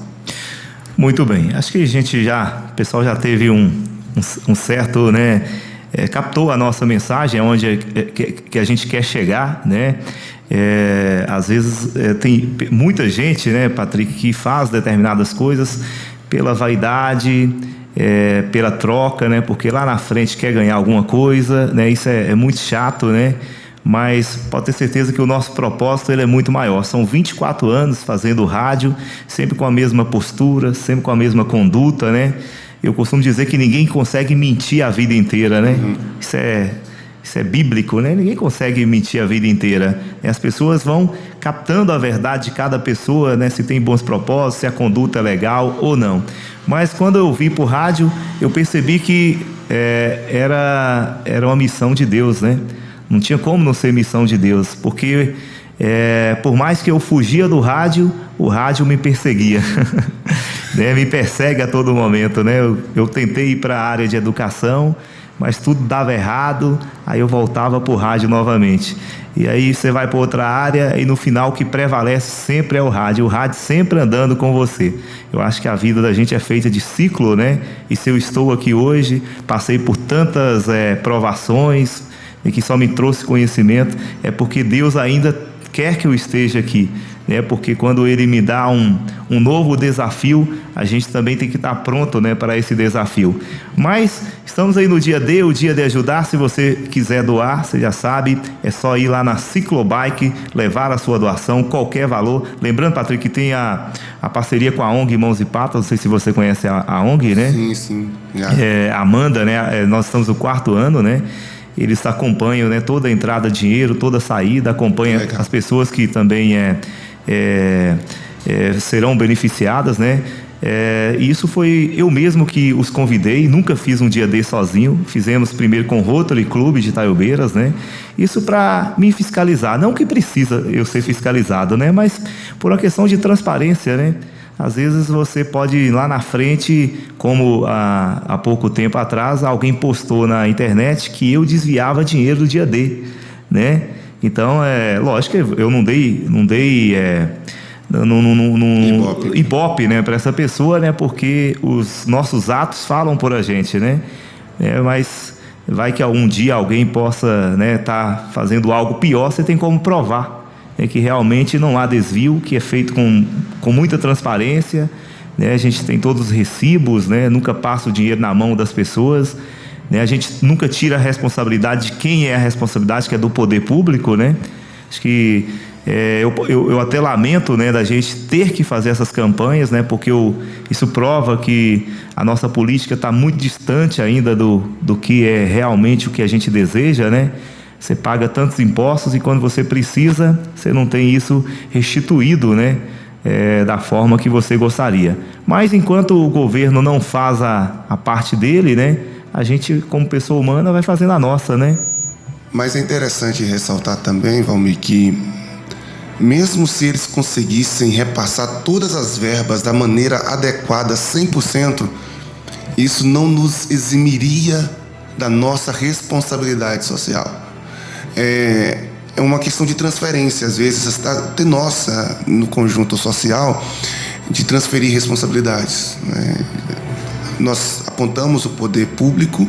Muito bem, acho que o pessoal já teve um certo, né, captou a nossa mensagem, onde que a gente quer chegar, né? Às vezes tem muita gente, né, Patrick, que faz determinadas coisas pela vaidade, pela troca, né? Porque lá na frente quer ganhar alguma coisa, né? Isso é muito chato, né? Mas pode ter certeza que o nosso propósito ele é muito maior. São 24 anos fazendo rádio, sempre com a mesma postura, sempre com a mesma conduta, né? Eu costumo dizer que ninguém consegue mentir a vida inteira, né? Isso é bíblico, né? Ninguém consegue mentir a vida inteira. As pessoas vão captando a verdade de cada pessoa, né? Se tem bons propósitos, se a conduta é legal ou não. Mas quando eu vim para o rádio, eu percebi que era uma missão de Deus, né? Não tinha como não ser missão de Deus, porque por mais que eu fugia do rádio, o rádio me perseguia. Né? Me persegue a todo momento, né? Eu tentei ir para a área de educação, mas tudo dava errado, aí eu voltava para o rádio novamente. E aí você vai para outra área e no final o que prevalece sempre é o rádio sempre andando com você. Eu acho que a vida da gente é feita de ciclo, né? E se eu estou aqui hoje, passei por tantas provações e que só me trouxe conhecimento, é porque Deus ainda quer que eu esteja aqui. Porque quando Ele me dá um novo desafio, a gente também tem que estar pronto, né, para esse desafio. Mas estamos aí no dia D, o dia de ajudar. Se você quiser doar, você já sabe, é só ir lá na Ciclobike, levar a sua doação, qualquer valor. Lembrando, Patrick, que tem a parceria com a ONG Mãos e Patas, não sei se você conhece a ONG, né?
Sim.
Amanda, né? Nós estamos no 4º ano, né? Eles acompanham, né, toda a entrada de dinheiro, toda a saída, acompanham as pessoas que também serão beneficiadas, né? E isso foi eu mesmo que os convidei, nunca fiz um dia D sozinho, fizemos primeiro com o Rotary Club de Itaiobeiras, né? Isso para me fiscalizar, não que precisa eu ser fiscalizado, né? Mas por uma questão de transparência, né? Às vezes você pode ir lá na frente, como há pouco tempo atrás, alguém postou na internet que eu desviava dinheiro do dia D, né? Então, lógico que eu não dei Ibope, né, para essa pessoa, né, porque os nossos atos falam por a gente, né, mas vai que algum dia alguém possa, né, tá fazendo algo pior, você tem como provar, né, que realmente não há desvio, que é feito com muita transparência, né, a gente tem todos os recibos, né, nunca passa o dinheiro na mão das pessoas, né, a gente nunca tira a responsabilidade de quem é a responsabilidade, que é do poder público, né, acho que eu até lamento, né, da gente ter que fazer essas campanhas, né, porque isso prova que a nossa política está muito distante ainda do que é realmente o que a gente deseja, né? Você paga tantos impostos e quando você precisa, você não tem isso restituído, né, da forma que você gostaria. Mas enquanto o governo não faz a parte dele, né, a gente, como pessoa humana, vai fazendo a nossa, né?
Mas é interessante ressaltar também, Valmir, que mesmo se eles conseguissem repassar todas as verbas da maneira adequada, 100%, isso não nos eximiria da nossa responsabilidade social. É uma questão de transferência, às vezes, até nossa, no conjunto social, de transferir responsabilidades, né? Nós apontamos o poder público,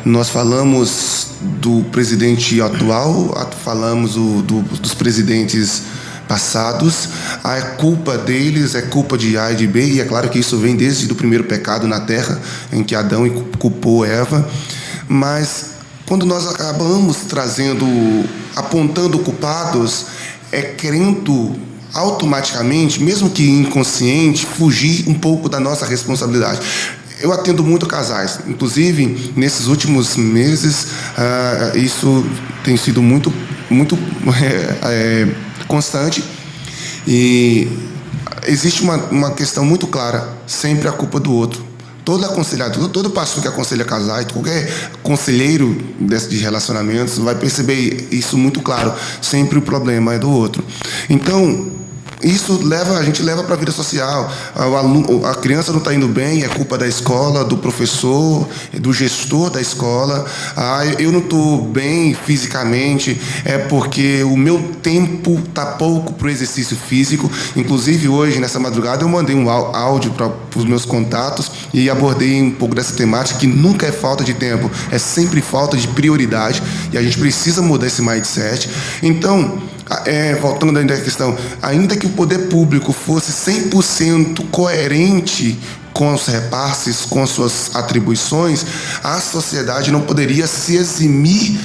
nós falamos do presidente atual, falamos dos presidentes passados, a culpa deles é culpa de A e de B, e é claro que isso vem desde o primeiro pecado na terra, em que Adão culpou Eva, mas quando nós acabamos apontando culpados, querendo automaticamente, mesmo que inconsciente, fugir um pouco da nossa responsabilidade. Eu atendo muito casais, inclusive nesses últimos meses isso tem sido muito constante, e existe uma questão muito clara, sempre a culpa do outro. Todo aconselhador, todo pastor que aconselha casais, qualquer conselheiro de relacionamentos vai perceber isso muito claro, sempre o problema é do outro. Então, isso a gente leva para a vida social. A criança não está indo bem, é culpa da escola, do professor, do gestor da escola. Eu não estou bem fisicamente, é porque o meu tempo está pouco para o exercício físico. Inclusive, hoje, nessa madrugada, eu mandei um áudio para os meus contatos e abordei um pouco dessa temática, que nunca é falta de tempo, é sempre falta de prioridade, e a gente precisa mudar esse mindset. Então, voltando ainda à questão, ainda que o poder público fosse 100% coerente com os repasses, com suas atribuições, a sociedade não poderia se eximir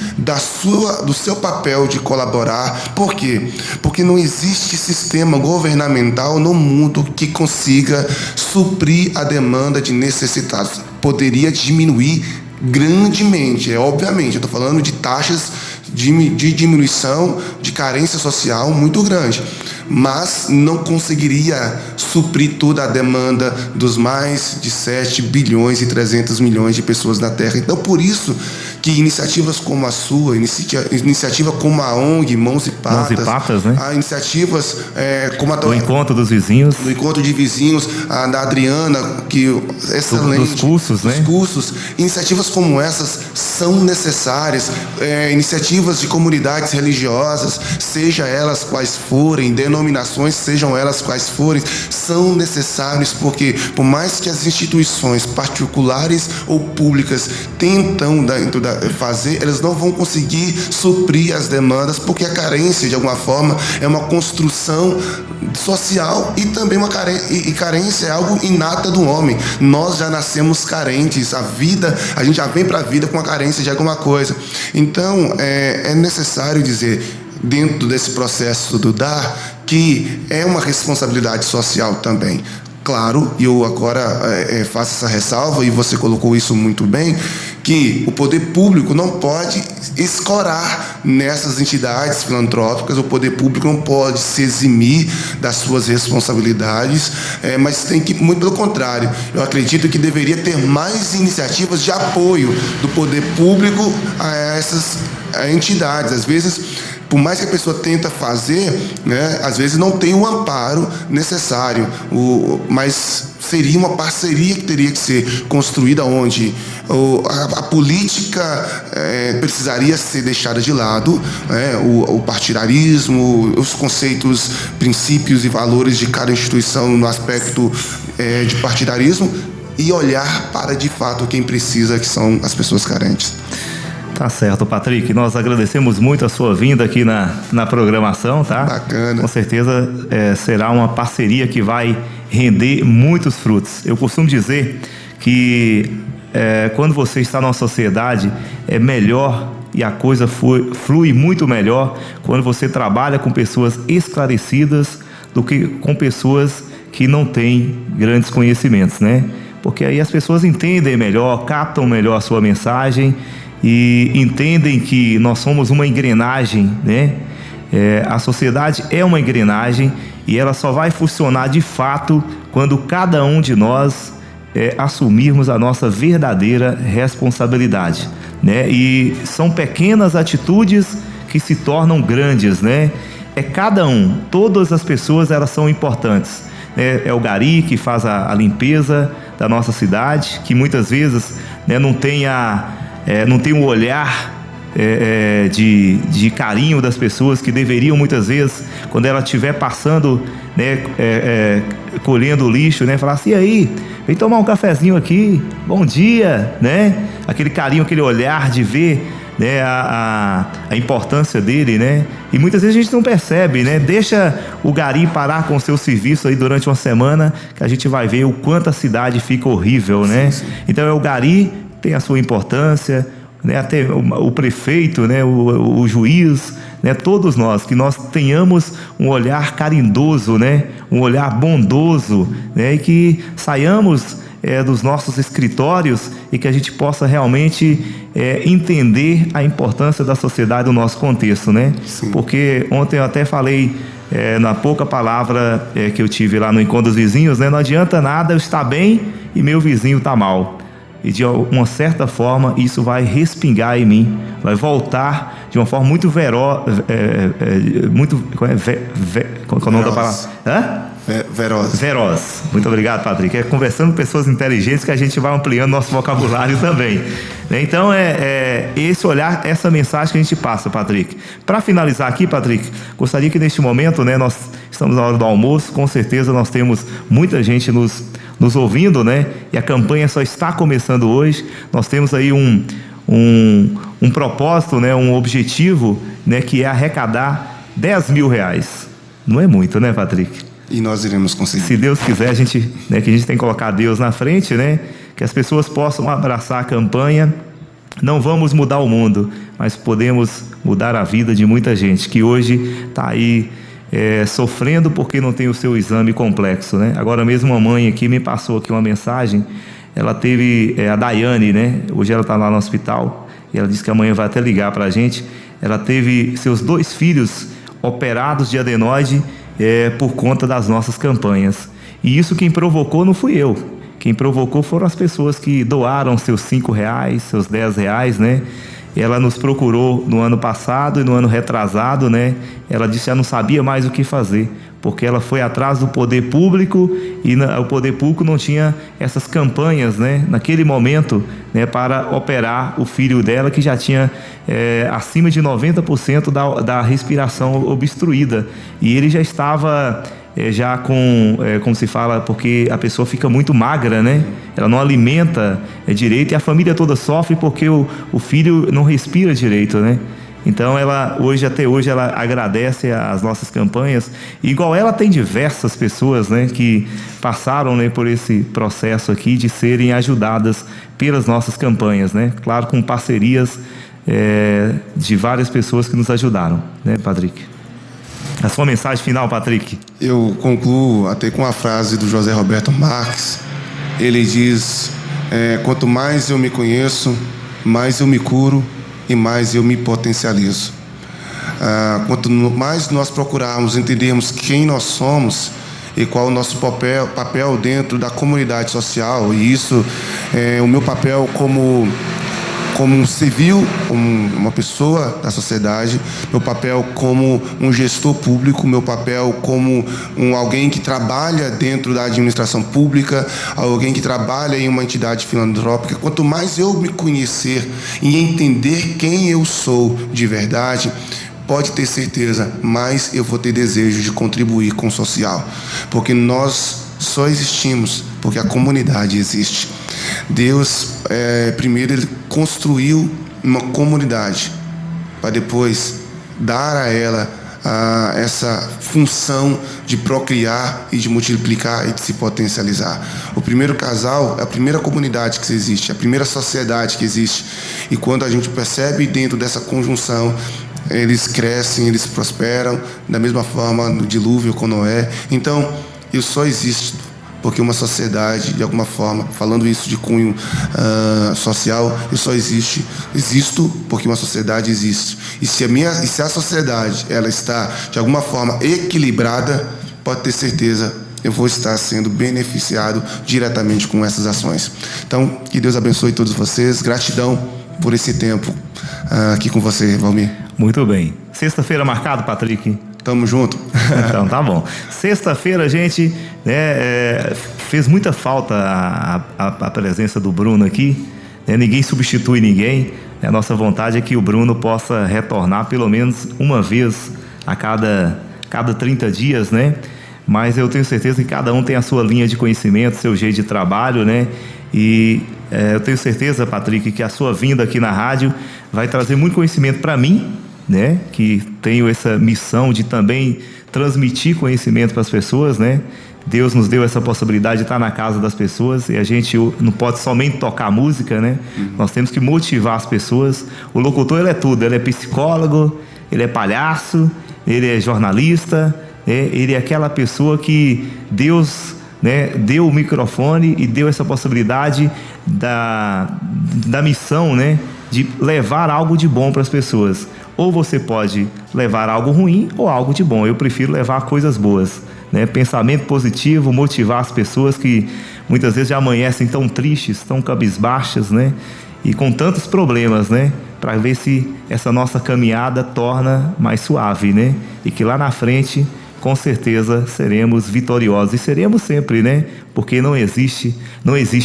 do seu papel de colaborar. Por quê? Porque não existe sistema governamental no mundo que consiga suprir a demanda de necessitados. Poderia diminuir grandemente, obviamente, eu estou falando de taxas de diminuição de carência social muito grande, mas não conseguiria suprir toda a demanda dos mais de 7 bilhões e 300 milhões de pessoas na Terra. Então, por isso que iniciativas como a sua, iniciativa como a ONG Mãos e Patas, né? Iniciativas como
do Encontro dos Vizinhos,
do Encontro de Vizinhos, a da Adriana, que é excelente,
dos cursos, né?
Dos cursos, iniciativas como essas são necessárias, iniciativas de comunidades religiosas, seja elas quais forem, denominações, sejam elas quais forem, são necessários, porque por mais que as instituições particulares ou públicas tentam fazer, elas não vão conseguir suprir as demandas, porque a carência, de alguma forma, é uma construção social e também uma carência é algo inata do homem. Nós já nascemos carentes, a gente já vem para a vida com a carência de alguma coisa. Então, é necessário dizer, dentro desse processo do dar, que é uma responsabilidade social também. Claro, e eu agora faço essa ressalva, e você colocou isso muito bem, que o poder público não pode escorar nessas entidades filantrópicas, o poder público não pode se eximir das suas responsabilidades, mas tem que, muito pelo contrário, eu acredito que deveria ter mais iniciativas de apoio do poder público a essas entidades. Às vezes por mais que a pessoa tenta fazer, né, às vezes não tem o amparo necessário, mas seria uma parceria que teria que ser construída, onde a política precisaria ser deixada de lado, né, o partidarismo, os conceitos, princípios e valores de cada instituição no aspecto de partidarismo, e olhar para, de fato, quem precisa, que são as pessoas carentes.
Tá certo, Patrick. Nós agradecemos muito a sua vinda aqui na programação, tá?
Bacana.
Com certeza será uma parceria que vai render muitos frutos. Eu costumo dizer que quando você está numa sociedade, é melhor e a coisa flui muito melhor quando você trabalha com pessoas esclarecidas do que com pessoas que não têm grandes conhecimentos, né? Porque aí as pessoas entendem melhor, captam melhor a sua mensagem e entendem que nós somos uma engrenagem, né? A sociedade é uma engrenagem e ela só vai funcionar de fato quando cada um de nós assumirmos a nossa verdadeira responsabilidade, né? E são pequenas atitudes que se tornam grandes, né? É cada um, todas as pessoas, elas são importantes. É o gari que faz a limpeza da nossa cidade, que muitas vezes, né, não tem o olhar de carinho das pessoas, que deveriam muitas vezes, quando ela estiver passando, né, colhendo o lixo, né, falar assim: e aí, vem tomar um cafezinho aqui, bom dia, né? Aquele carinho, aquele olhar de ver, né, a importância dele, né? E muitas vezes a gente não percebe, né? Deixa o gari parar com o seu serviço aí durante uma semana, que a gente vai ver o quanto a cidade fica horrível, né? Sim. Então o gari tem a sua importância, né? Até o prefeito, né? O juiz, né? Todos nós, que nós tenhamos um olhar carindoso, né? Um olhar bondoso, né? E que saiamos dos nossos escritórios e que a gente possa realmente entender a importância da sociedade no nosso contexto, né? Sim. Porque ontem eu até falei, na pouca palavra que eu tive lá no Encontro dos Vizinhos, né? Não adianta nada eu estar bem e meu vizinho está mal. E de uma certa forma isso vai respingar em mim, vai voltar de uma forma muito veroz. Qual é o nome da palavra? Hã? Veroz. Muito obrigado, Patrick. Conversando com pessoas inteligentes que a gente vai ampliando nosso vocabulário também. Então, esse olhar, essa mensagem que a gente passa, Patrick. Para finalizar aqui, Patrick, gostaria que neste momento, né, nós estamos na hora do almoço, com certeza nós temos muita gente nos ouvindo, né? E a campanha só está começando hoje. Nós temos aí um propósito, né, um objetivo, né, que é arrecadar R$10.000. Não é muito, né, Patrick?
E nós iremos conseguir.
Se Deus quiser, a gente, né, que a gente tem que colocar Deus na frente, né? Que as pessoas possam abraçar a campanha. Não vamos mudar o mundo, mas podemos mudar a vida de muita gente que hoje está aí sofrendo porque não tem o seu exame complexo, né? Agora mesmo uma mãe aqui me passou aqui uma mensagem. Ela teve a Daiane, né? Hoje ela está lá no hospital e ela disse que amanhã vai até ligar para a gente. Ela teve seus 2 filhos operados de adenoide por conta das nossas campanhas. E isso quem provocou não fui eu. Quem provocou foram as pessoas que doaram seus R$5, seus R$10, né? Ela nos procurou no ano passado e no ano retrasado, né? Ela disse que já não sabia mais o que fazer, porque ela foi atrás do poder público e o poder público não tinha essas campanhas, né, naquele momento, né, para operar o filho dela, que já tinha acima de 90% da respiração obstruída, e ele já estava já com, como se fala, porque a pessoa fica muito magra, né? Ela não alimenta direito e a família toda sofre porque o filho não respira direito, né? Então ela até hoje ela agradece as nossas campanhas, e igual ela tem diversas pessoas, né, que passaram, né, por esse processo aqui de serem ajudadas pelas nossas campanhas, né? Claro, com parcerias de várias pessoas que nos ajudaram, né, Patrick? A sua mensagem final, Patrick.
Eu concluo até com a frase do José Roberto Marques. Ele diz: quanto mais eu me conheço, mais eu me curo e mais eu me potencializo. Quanto mais nós procurarmos entendermos quem nós somos e qual o nosso papel dentro da comunidade social, e isso é o meu papel como como um civil, como uma pessoa da sociedade, meu papel como um gestor público, meu papel como alguém que trabalha dentro da administração pública, alguém que trabalha em uma entidade filantrópica. Quanto mais eu me conhecer e entender quem eu sou de verdade, pode ter certeza, mais eu vou ter desejo de contribuir com o social, porque nós só existimos porque a comunidade existe. Deus, primeiro, Ele construiu uma comunidade para depois dar a ela essa função de procriar e de multiplicar e de se potencializar. O primeiro casal é a primeira comunidade que existe, a primeira sociedade que existe. E quando a gente percebe dentro dessa conjunção, eles crescem, eles prosperam, da mesma forma no dilúvio com Noé. Então, eu só existo porque uma sociedade, de alguma forma, falando isso de cunho social, eu só existo porque uma sociedade existe. E se a sociedade ela está, de alguma forma, equilibrada, pode ter certeza, eu vou estar sendo beneficiado diretamente com essas ações. Então, que Deus abençoe todos vocês. Gratidão por esse tempo aqui com você, Valmir.
Muito bem. Sexta-feira marcado, Patrick?
Tamo junto.
Então, tá bom. Sexta-feira, gente, fez muita falta a presença do Bruno aqui. Ninguém substitui ninguém. A nossa vontade é que o Bruno possa retornar pelo menos uma vez a cada 30 dias, né? Mas eu tenho certeza que cada um tem a sua linha de conhecimento, seu jeito de trabalho, né? E eu tenho certeza, Patrick, que a sua vinda aqui na rádio vai trazer muito conhecimento para mim, né, que tenho essa missão de também transmitir conhecimento para as pessoas, né? Deus nos deu essa possibilidade de estar na casa das pessoas e a gente não pode somente tocar música, né? Nós temos que motivar as pessoas. O locutor, ele é tudo, ele é psicólogo, ele é palhaço, ele é jornalista, ele é aquela pessoa que Deus, né, deu o microfone e deu essa possibilidade da missão, né, de levar algo de bom para as pessoas. Ou você pode levar algo ruim ou algo de bom. Eu prefiro levar coisas boas, né? Pensamento positivo, motivar as pessoas que muitas vezes já amanhecem tão tristes, tão cabisbaixas, né? E com tantos problemas, né? Para ver se essa nossa caminhada torna mais suave, né? E que lá na frente, com certeza, seremos vitoriosos. E seremos sempre, né? Porque não existe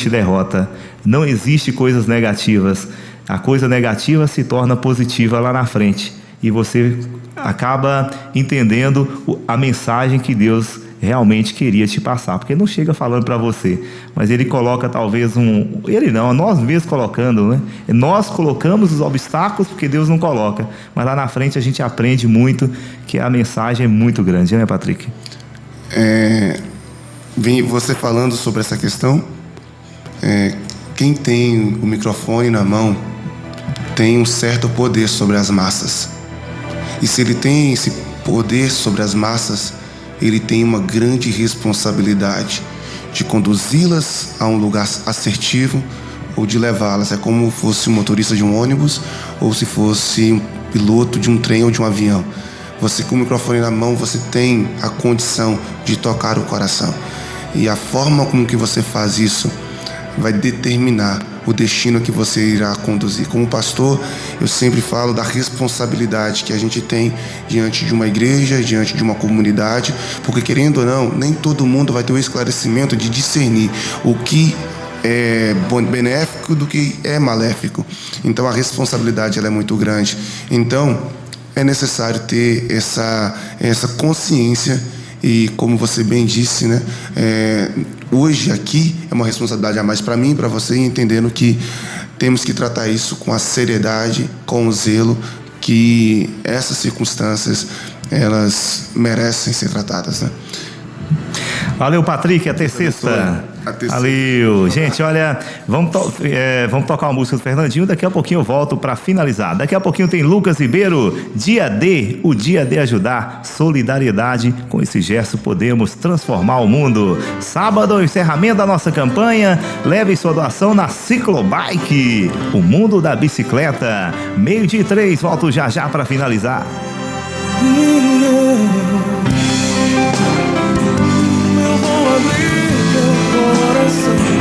derrota. Não existe coisas negativas. A coisa negativa se torna positiva lá na frente. E você acaba entendendo a mensagem que Deus realmente queria te passar. Porque não chega falando para você, mas Ele coloca talvez nós mesmos colocando, né? Nós colocamos os obstáculos porque Deus não coloca. Mas lá na frente a gente aprende muito, que a mensagem é muito grande, né, Patrick?
Você falando sobre essa questão, quem tem o microfone na mão tem um certo poder sobre as massas. E se ele tem esse poder sobre as massas, ele tem uma grande responsabilidade de conduzi-las a um lugar assertivo ou de levá-las. É como se fosse um motorista de um ônibus ou se fosse um piloto de um trem ou de um avião. Você, com o microfone na mão, você tem a condição de tocar o coração. E a forma como que você faz isso vai determinar o destino que você irá conduzir. Como pastor, eu sempre falo da responsabilidade que a gente tem diante de uma igreja, diante de uma comunidade, porque, querendo ou não, nem todo mundo vai ter o esclarecimento de discernir o que é benéfico do que é maléfico. Então a responsabilidade ela é muito grande. Então é necessário ter essa consciência. E como você bem disse, né, hoje aqui é uma responsabilidade a mais para mim e para você, entendendo que temos que tratar isso com a seriedade, com o zelo, que essas circunstâncias elas merecem ser tratadas, né?
Valeu, Patrick, até sexta. Valeu. Gente, olha, vamos tocar uma música do Fernandinho, daqui a pouquinho eu volto para finalizar. Daqui a pouquinho tem Lucas Ribeiro, Dia D, o dia de ajudar, solidariedade. Com esse gesto podemos transformar o mundo. Sábado, encerramento da nossa campanha, leve sua doação na Ciclobike, o mundo da bicicleta. 12:03, volto já para finalizar.
Eu vou abrir meu coração.